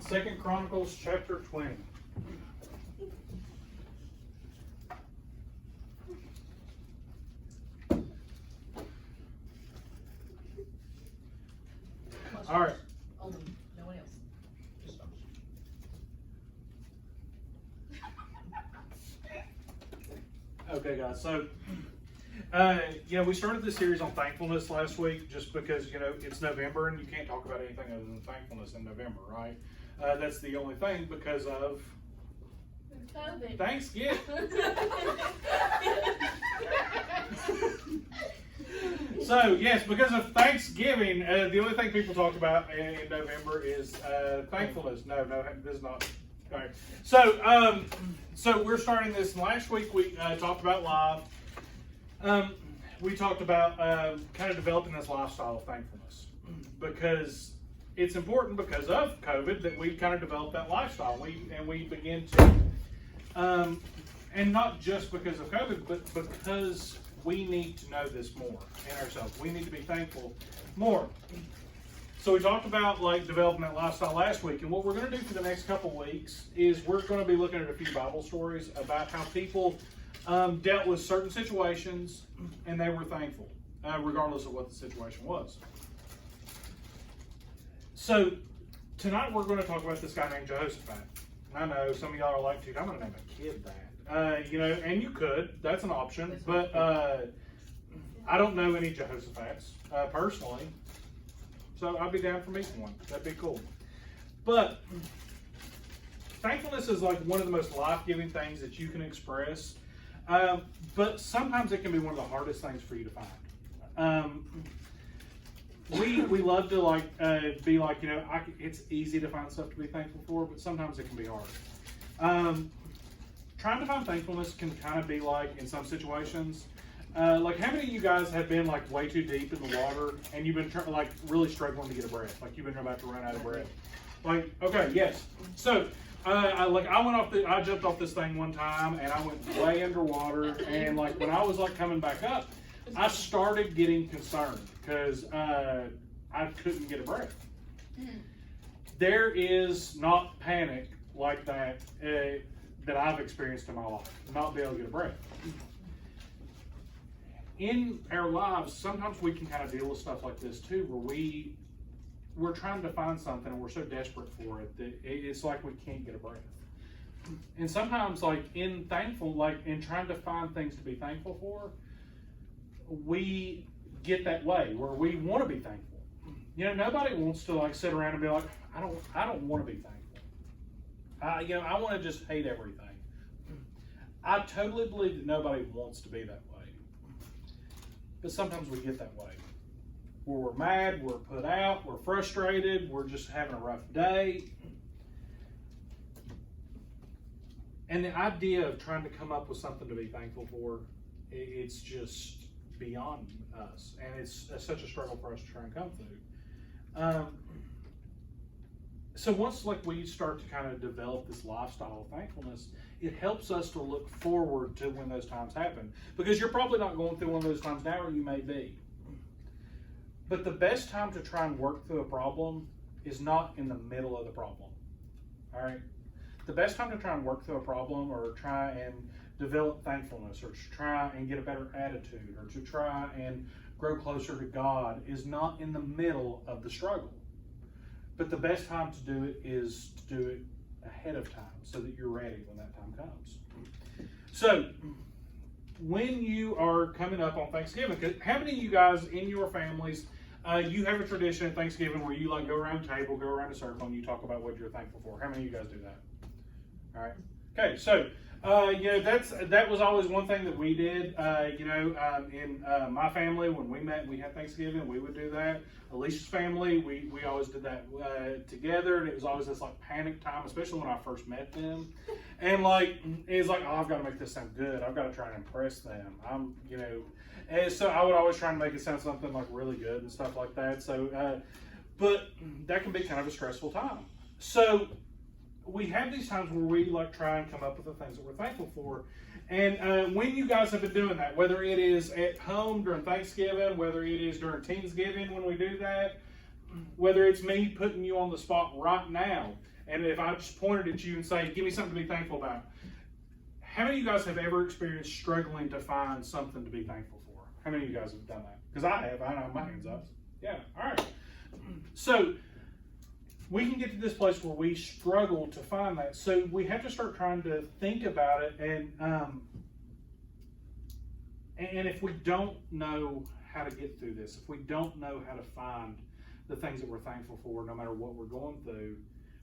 Second Chronicles chapter 20. All right. No one else. Just us. Okay, guys. So, we started this series on thankfulness last week just because, it's November and you can't talk about anything other than thankfulness in November, right? That's the only thing because of COVID. Thanksgiving. So, yes, because of Thanksgiving, the only thing people talk about in November is thankfulness. No, this is not. All right. So we're starting this. Last week we talked about live. We talked about kind of developing this lifestyle of thankfulness because it's important because of COVID that we kind of develop that lifestyle. We begin to, and not just because of COVID, but because we need to know this more in ourselves. We need to be thankful more. So we talked about developing that lifestyle last week, and what we're going to do for the next couple weeks is we're going to be looking at a few Bible stories about how people dealt with certain situations and they were thankful, regardless of what the situation was. So tonight we're going to talk about this guy named Jehoshaphat. I know some of y'all are like, dude, I'm going to name a kid that. And you could. That's an option. But I don't know any Jehoshaphat's personally. So I'd be down for meeting one. That'd be cool. But thankfulness is one of the most life-giving things that you can express. But sometimes it can be one of the hardest things for you to find. We love to be it's easy to find stuff to be thankful for, but sometimes it can be hard. Trying to find thankfulness can kind of be in some situations. How many of you guys have been way too deep in the water and you've been really struggling to get a breath? You've been about to run out of breath. Okay, yes. So I jumped off this thing one time and I went way underwater, and when I was coming back up, I started getting concerned because I couldn't get a breath. There is not panic like that that I've experienced in my life, not be able to get a breath. In our lives, sometimes we can kind of deal with stuff like this too, where we're trying to find something and we're so desperate for it that it's like we can't get a breath. And sometimes in trying to find things to be thankful for, we get that way where we want to be thankful. Nobody wants to sit around and be like, I don't want to be thankful. I want to just hate everything. I totally believe that nobody wants to be that way. But sometimes we get that way. Where we're mad, we're put out, we're frustrated, we're just having a rough day. And the idea of trying to come up with something to be thankful for, it's just beyond us. And it's such a struggle for us to try and come through. So once we start to kind of develop this lifestyle of thankfulness, it helps us to look forward to when those times happen. Because you're probably not going through one of those times now, or you may be. But the best time to try and work through a problem is not in the middle of the problem. All right? The best time to try and work through a problem or try and develop thankfulness or to try and get a better attitude or to try and grow closer to God is not in the middle of the struggle. But the best time to do it is to do it ahead of time so that you're ready when that time comes. So, when you are coming up on Thanksgiving, how many of you guys in your families, you have a tradition at Thanksgiving where you go around the table, go around a circle, and you talk about what you're thankful for? How many of you guys do that? All right. Okay, so that was always one thing that we did. In my family, when we met, and we had Thanksgiving, we would do that. Alicia's family, we always did that together, and it was always this panic time, especially when I first met them. And it's oh, I've got to make this sound good. I've got to try and impress them. And so I would always try and make it sound something really good and stuff like that. So, but that can be kind of a stressful time. So we have these times where we try and come up with the things that we're thankful for. And when you guys have been doing that, whether it is at home during Thanksgiving, whether it is during Teensgiving when we do that, whether it's me putting you on the spot right now and if I just pointed at you and say, give me something to be thankful about, how many of you guys have ever experienced struggling to find something to be thankful for? How many of you guys have done that? Because I have. I know my hand's up. Yeah, all right. So we can get to this place where we struggle to find that. So we have to start trying to think about it. And if we don't know how to get through this, if we don't know how to find the things that we're thankful for, no matter what we're going through,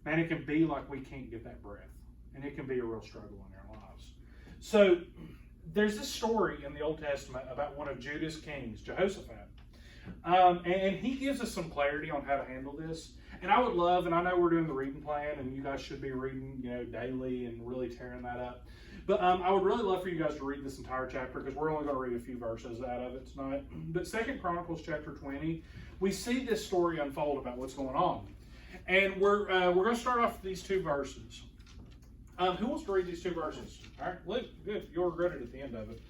man, it can be like we can't get that breath. And it can be a real struggle in our lives. So there's this story in the Old Testament about one of Judah's kings, Jehoshaphat. And he gives us some clarity on how to handle this. And I would love, and I know we're doing the reading plan, and you guys should be reading, daily and really tearing that up. But I would really love for you guys to read this entire chapter, because we're only going to read a few verses out of it tonight. But 2 Chronicles chapter 20, we see this story unfold about what's going on. And we're going to start off with these two verses. Who wants to read these two verses? All right, Luke, good. You'll regret it at the end of it.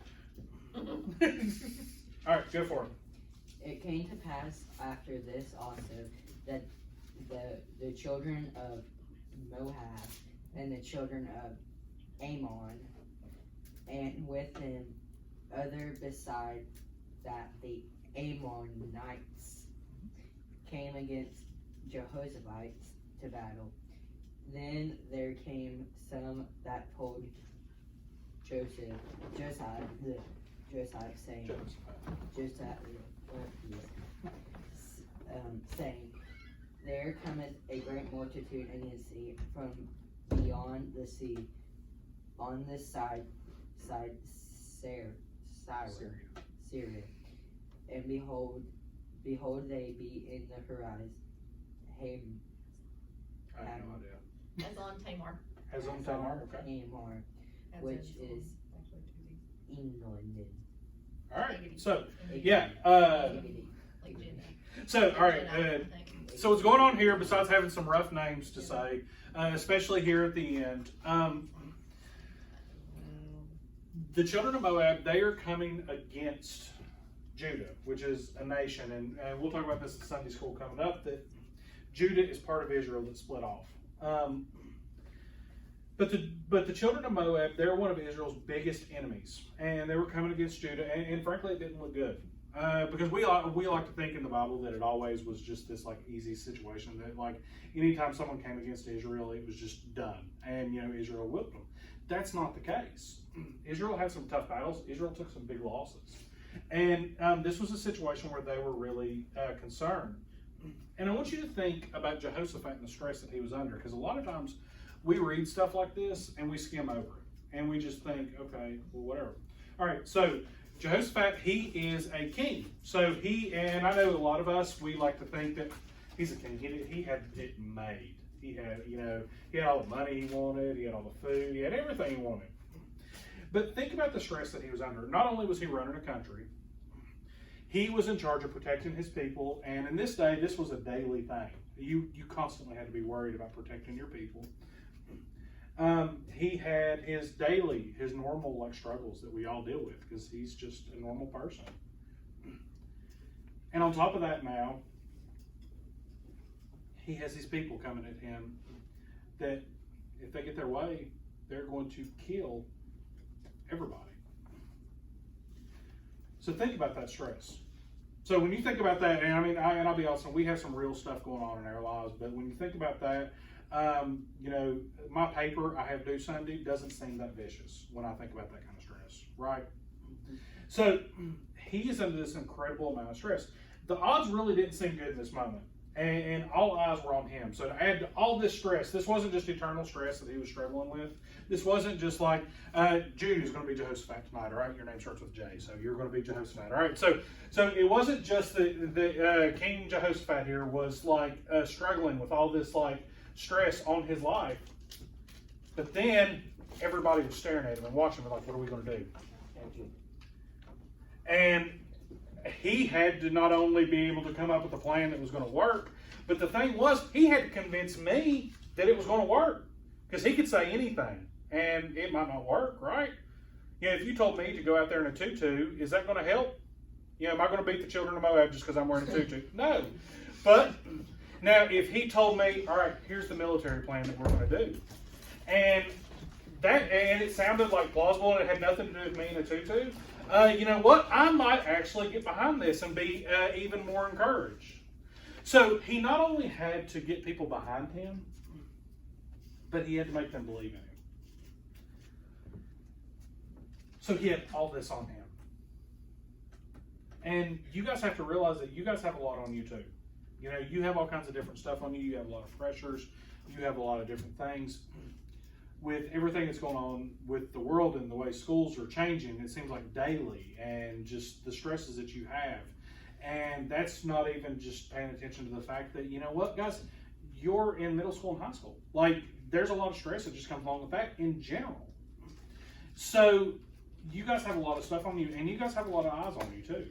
All right, go for it. It came to pass after this also that the children of Moab and the children of Ammon, and with them other beside that the Ammonites came against Jehoshaphat to battle. Then there came some that told Josiah saying, saying, there cometh a great multitude against thee from beyond the sea, on this side Syria. And behold, they be in the horizon. I have no idea. Hazon Tamar. Hazon Tamar, okay. Tamar, which is England. All right, so, yeah. So what's going on here, besides having some rough names to say, especially here at the end, the children of Moab, they are coming against Judah, which is a nation, and we'll talk about this in Sunday school coming up, that Judah is part of Israel that split off. But the children of Moab, they're one of Israel's biggest enemies, and they were coming against Judah, and frankly, it didn't look good. Because we like to think in the Bible that it always was just this like easy situation, that like anytime someone came against Israel, it was just done, and Israel whipped them. That's not the case. Israel had some tough battles. Israel took some big losses, and this was a situation where they were really concerned. And I want you to think about Jehoshaphat and the stress that he was under, because a lot of times we read stuff like this and we skim over it, and we just think, okay, well, whatever. All right, so Jehoshaphat, he is a king. So and I know a lot of us, we like to think that he's a king. He had it made. He had, he had all the money he wanted. He had all the food. He had everything he wanted. But think about the stress that he was under. Not only was he running a country, he was in charge of protecting his people. And in this day, this was a daily thing. You constantly had to be worried about protecting your people. He had his normal struggles that we all deal with, because he's just a normal person. And on top of that, now he has these people coming at him that if they get their way, they're going to kill everybody. So think about that stress. So when you think about that, and I'll be honest, we have some real stuff going on in our lives, but when you think about that, my paper I have due Sunday doesn't seem that vicious when I think about that kind of stress, right? So he is under this incredible amount of stress. The odds really didn't seem good in this moment, and all eyes were on him. So to add to all this stress, this wasn't just eternal stress that he was struggling with. This wasn't just like, Jude is going to be Jehoshaphat tonight, all right? Your name starts with J, so you're going to be Jehoshaphat, all right? So it wasn't just that King Jehoshaphat here was like struggling with all this like stress on his life, but then everybody was staring at him and watching him like, what are we going to do? And he had to not only be able to come up with a plan that was going to work, but the thing was, he had to convince me that it was going to work, because he could say anything and it might not work, right? If you told me to go out there in a tutu, is that going to help? Am I going to beat the children of Moab just because I'm wearing a tutu? No. But Now, if he told me, all right, here's the military plan that we're going to do, and it sounded like plausible and it had nothing to do with me in a tutu, you know what? I might actually get behind this and be even more encouraged. So he not only had to get people behind him, but he had to make them believe in him. So he had all this on him. And you guys have to realize that you guys have a lot on you too. You know, you have all kinds of different stuff on you. You have a lot of pressures. You have a lot of different things. With everything that's going on with the world and the way schools are changing, it seems like daily, and just the stresses that you have. And that's not even just paying attention to the fact that, you know what, guys, you're in middle school and high school. Like, there's a lot of stress that just comes along with that in general. So you guys have a lot of stuff on you, and you guys have a lot of eyes on you too.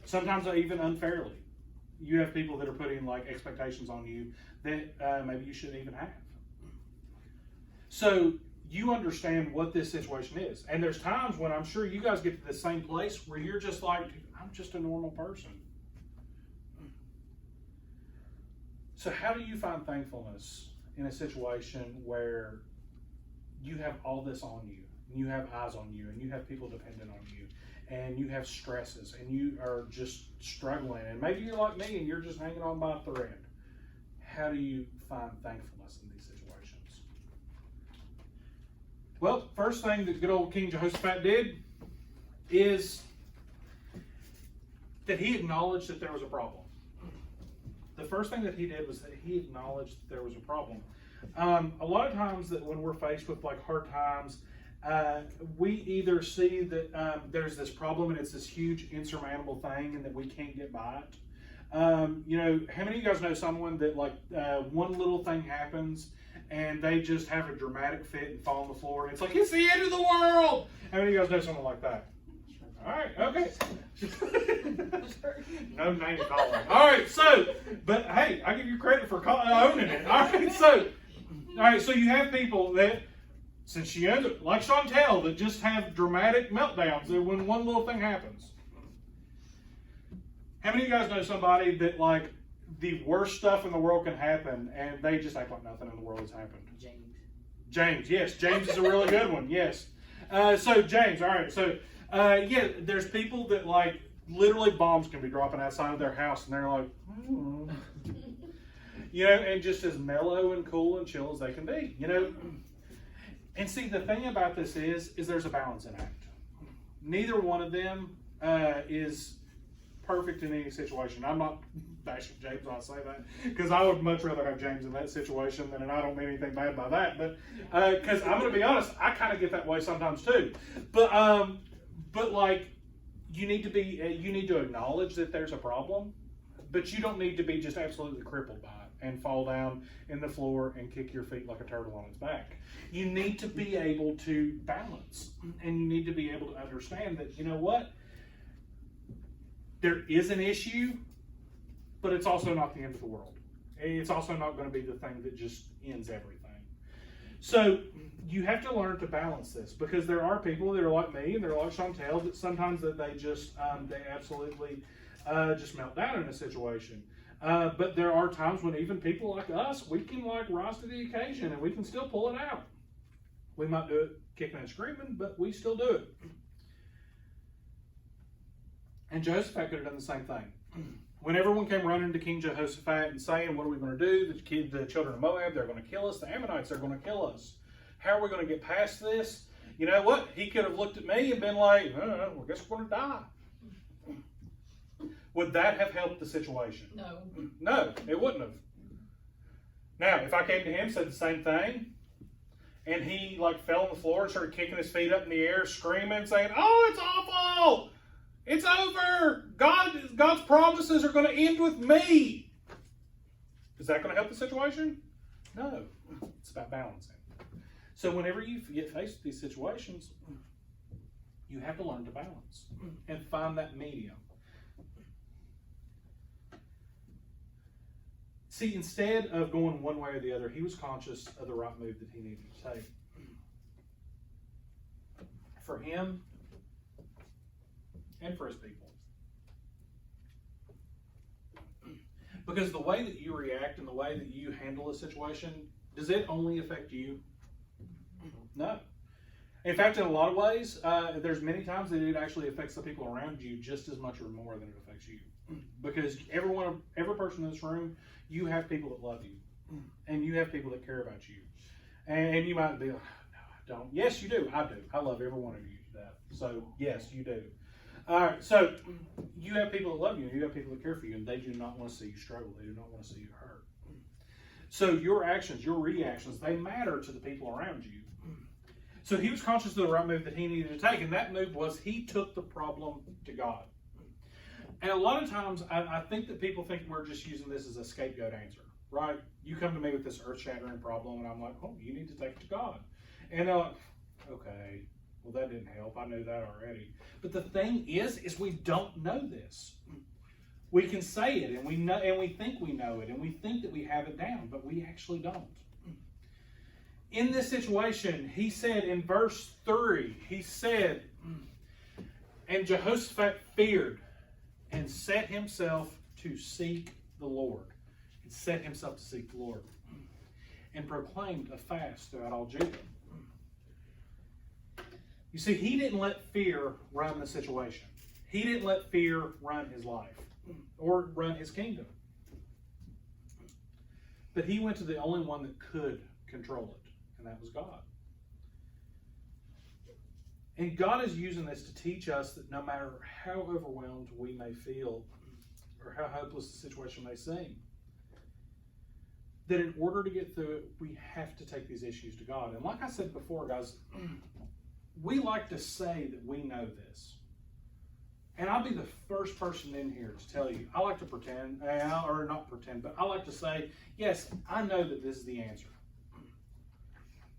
Sometimes even unfairly. You have people that are putting like expectations on you that maybe you shouldn't even have. So you understand what this situation is. And there's times when I'm sure you guys get to the same place where you're just like, I'm just a normal person. So how do you find thankfulness in a situation where you have all this on you, and you have eyes on you, and you have people dependent on you, and you have stresses, and you are just struggling, and maybe you're like me and you're just hanging on by a thread? How do you find thankfulness in these situations? Well, first thing that good old King Jehoshaphat did is that he acknowledged that there was a problem. The first thing that he did was that he acknowledged that there was a problem. A lot of times that when we're faced with like hard times, we either see that there's this problem and it's this huge insurmountable thing and that we can't get by it. You know, how many of you guys know someone that like one little thing happens and they just have a dramatic fit and fall on the floor and it's like, it's the end of the world? How many of you guys know someone like that? All right, okay. No name calling. All right, so, but hey, I give you credit for owning it. All right, so you have people that, since she owns it, like Chantel, that just have dramatic meltdowns when one little thing happens. How many of you guys know somebody that like the worst stuff in the world can happen and they just act like nothing in the world has happened? James, yes. James is a really good one, yes. So James, all right, so yeah, there's people that like literally bombs can be dropping outside of their house and they're like, you know, and just as mellow and cool and chill as they can be, you know. And see, the thing about this is there's a balancing act. Neither one of them is perfect in any situation. I'm not bashing James when I say that, because I would much rather have James in that situation than, and I don't mean anything bad by that, but because I'm going to be honest, I kind of get that way sometimes too. But like, you need to acknowledge that there's a problem, but you don't need to be just absolutely crippled by it and fall down in the floor and kick your feet like a turtle on its back. You need to be able to balance, and you need to be able to understand that, you know what, there is an issue, but it's also not the end of the world. It's also not going to be the thing that just ends everything. So you have to learn to balance this, because there are people that are like me and they're like Chantel that sometimes that they just they absolutely just melt down in a situation. But there are times when even people like us, we can like rise to the occasion and we can still pull it out. We might do it kicking and screaming, but we still do it. And Jehoshaphat could have done the same thing. When everyone came running to King Jehoshaphat and saying, what are we going to do? The children of Moab, they're going to kill us. The Ammonites, they're going to kill us. How are we going to get past this? You know what? He could have looked at me and been like, well, I guess we're going to die. Would that have helped the situation? No. No, it wouldn't have. Now, if I came to him, said the same thing, and he like fell on the floor and started kicking his feet up in the air, screaming, saying, oh, it's awful! It's over! God's promises are going to end with me! Is that going to help the situation? No. It's about balancing. So whenever you get faced with these situations, you have to learn to balance and find that medium. See, instead of going one way or the other, he was conscious of the right move that he needed to take. For him and for his people. Because the way that you react and the way that you handle a situation, does it only affect you? No. In fact, in a lot of ways, there's many times that it actually affects the people around you just as much or more than it affects you. Because every person in this room, you have people that love you. And you have people that care about you. And you might be like, no, I don't. Yes, you do. I do. I love every one of you to death. So, yes, you do. All right, so you have people that love you, and you have people that care for you, and they do not want to see you struggle. They do not want to see you hurt. So your actions, your reactions, they matter to the people around you. So he was conscious of the right move that he needed to take, and that move was he took the problem to God. And a lot of times, I think that people think we're just using this as a scapegoat answer, right? You come to me with this earth-shattering problem, and I'm like, oh, you need to take it to God. And they're like, okay, well, that didn't help. I knew that already. But the thing is we don't know this. We can say it, and we know, and we think we know it, and we think that we have it down, but we actually don't. In this situation, he said in verse 3, he said, and Jehoshaphat feared and set himself to seek the Lord. And set himself to seek the Lord. And proclaimed a fast throughout all Judah. You see, he didn't let fear run the situation. He didn't let fear run his life or run his kingdom. But he went to the only one that could control it, and that was God. And God is using this to teach us that no matter how overwhelmed we may feel or how hopeless the situation may seem, that in order to get through it, we have to take these issues to God. And like I said before, guys, we like to say that we know this. And I'll be the first person in here to tell you, I like to pretend, or not pretend, but I like to say, yes, I know that this is the answer.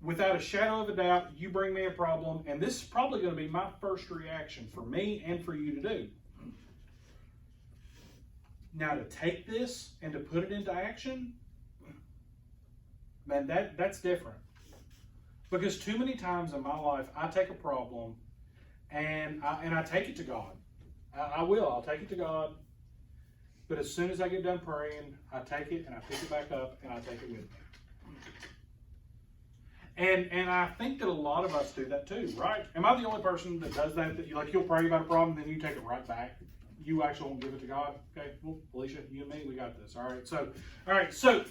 Without a shadow of a doubt, you bring me a problem, and this is probably going to be my first reaction for me and for you to do. Now, to take this and to put it into action, man, that's different. Because too many times in my life, I take a problem and I take it to God. I'll take it to God. But as soon as I get done praying, I take it and I pick it back up and I take it with me. And I think that a lot of us do that too, right? Am I the only person that does that? That you'll pray about a problem, then you take it right back. You actually won't give it to God. Okay, well, Alicia, you and me, we got this. All right. So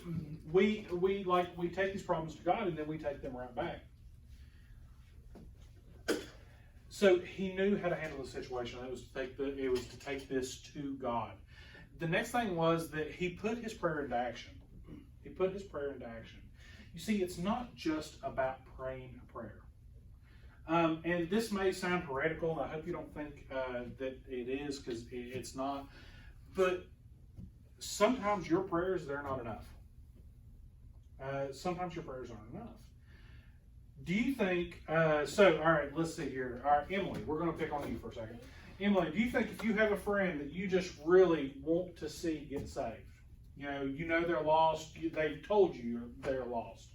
we take these problems to God and then we take them right back. So he knew how to handle the situation. It was to take this to God. The next thing was that he put his prayer into action. You see, it's not just about praying a prayer. And this may sound heretical, and I hope you don't think that it is, because it's not. But sometimes your prayers, they're not enough. Sometimes your prayers aren't enough. Do you think, all right, let's see here. All right, Emily, we're going to pick on you for a second. Emily, do you think if you have a friend that you just really want to see get saved, you know they're lost, they've told you they're lost,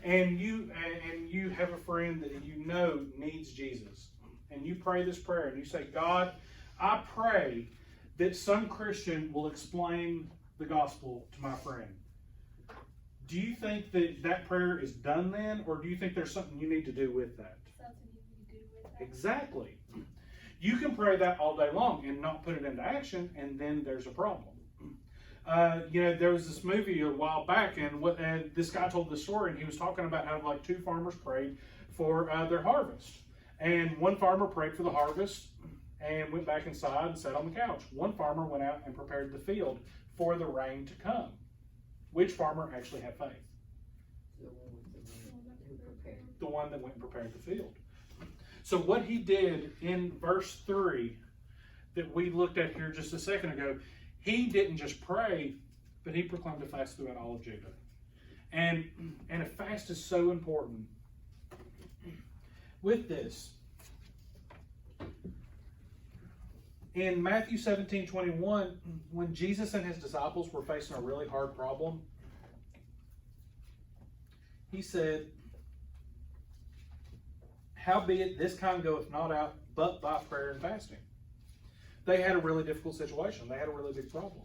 and you have a friend that you know needs Jesus, and you pray this prayer, and you say, God, I pray that some Christian will explain the gospel to my friend. Do you think that prayer is done then, or do you think there's something you need to do with that? Something you need to do with that. Exactly. You can pray that all day long and not put it into action, and then there's a problem. There was this movie a while back, and this guy told the story, and he was talking about how two farmers prayed for their harvest. And one farmer prayed for the harvest and went back inside and sat on the couch. One farmer went out and prepared the field for the rain to come. Which farmer actually had faith? The one that went and prepared the field. So what he did in verse 3 that we looked at here just a second ago, he didn't just pray, but he proclaimed a fast throughout all of Judah. And a fast is so important. With this, in Matthew 17:21, when Jesus and his disciples were facing a really hard problem, he said, howbeit this kind goeth not out but by prayer and fasting. They had a really difficult situation. They had a really big problem.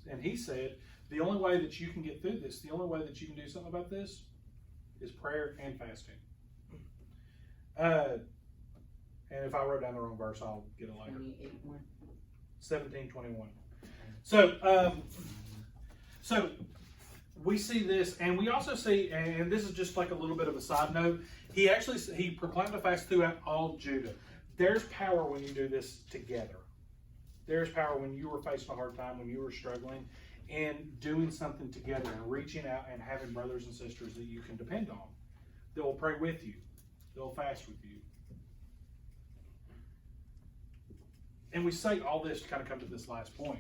And he said, the only way that you can get through this, the only way that you can do something about this is prayer and fasting. And if I wrote down the wrong verse, I'll get it later. 17:21. So we see this, and we also see, and this is just like a little bit of a side note, he proclaimed a fast throughout all Judah. There's power when you do this together. There's power when you were facing a hard time, when you were struggling, and doing something together and reaching out and having brothers and sisters that you can depend on. That will pray with you. They'll fast with you. And we say all this to kind of come to this last point.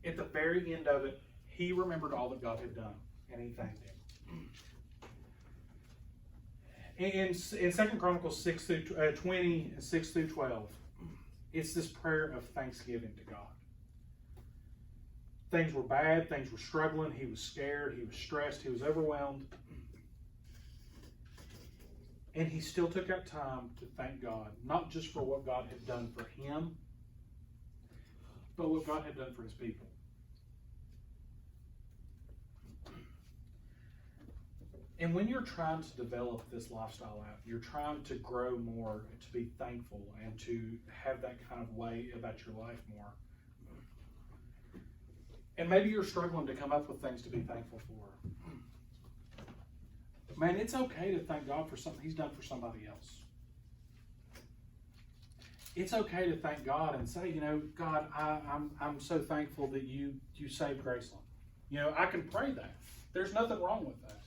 At the very end of it, he remembered all that God had done, and he thanked him. In 2 Chronicles 6-20, 6-12, it's this prayer of thanksgiving to God. Things were bad, things were struggling, he was scared, he was stressed, he was overwhelmed. And he still took out time to thank God, not just for what God had done for him, but what God had done for his people. And when you're trying to develop this lifestyle out, you're trying to grow more, to be thankful, and to have that kind of way about your life more. And maybe you're struggling to come up with things to be thankful for. Man, it's okay to thank God for something he's done for somebody else. It's okay to thank God and say, God, I'm so thankful that you saved Graceland. I can pray that. There's nothing wrong with that.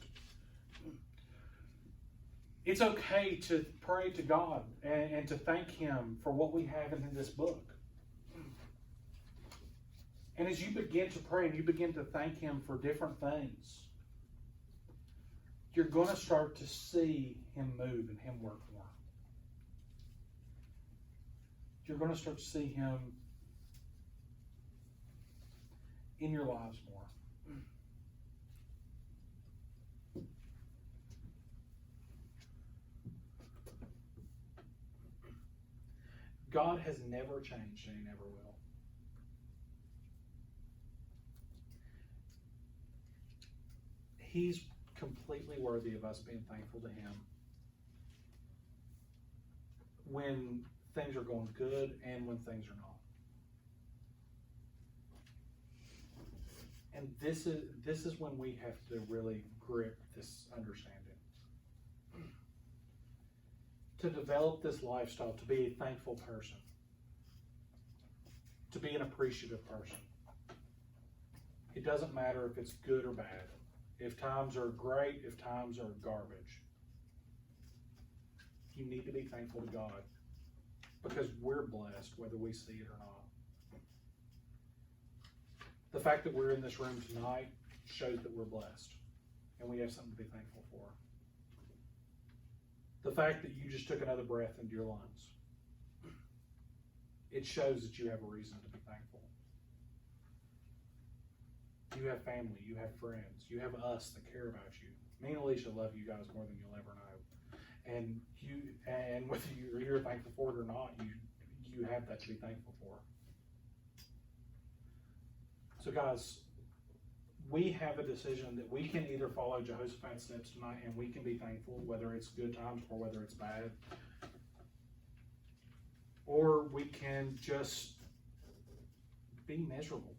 It's okay to pray to God and to thank him for what we have in this book. And as you begin to pray and you begin to thank him for different things, you're going to start to see him move and him work more. You're going to start to see him in your lives more. God has never changed, and he never will. He's completely worthy of us being thankful to him when things are going good and when things are not. And this is when we have to really grip this understanding. To develop this lifestyle, to be a thankful person, to be an appreciative person. It doesn't matter if it's good or bad, if times are great, if times are garbage. You need to be thankful to God because we're blessed whether we see it or not. The fact that we're in this room tonight shows that we're blessed and we have something to be thankful for. The fact that you just took another breath into your lungs, it shows that you have a reason to be thankful. You have family, you have friends, you have us that care about you. Me and Alicia love you guys more than you'll ever know. And whether you're thankful for it or not, you have that to be thankful for. So guys, we have a decision that we can either follow Jehoshaphat's steps tonight and we can be thankful, whether it's good times or whether it's bad. Or we can just be miserable.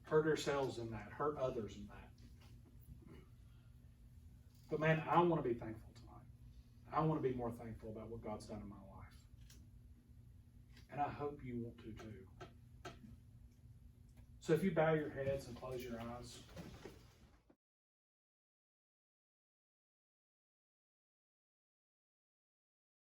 Hurt ourselves in that, hurt others in that. But man, I want to be thankful tonight. I want to be more thankful about what God's done in my life. And I hope you want to too. So if you bow your heads and close your eyes.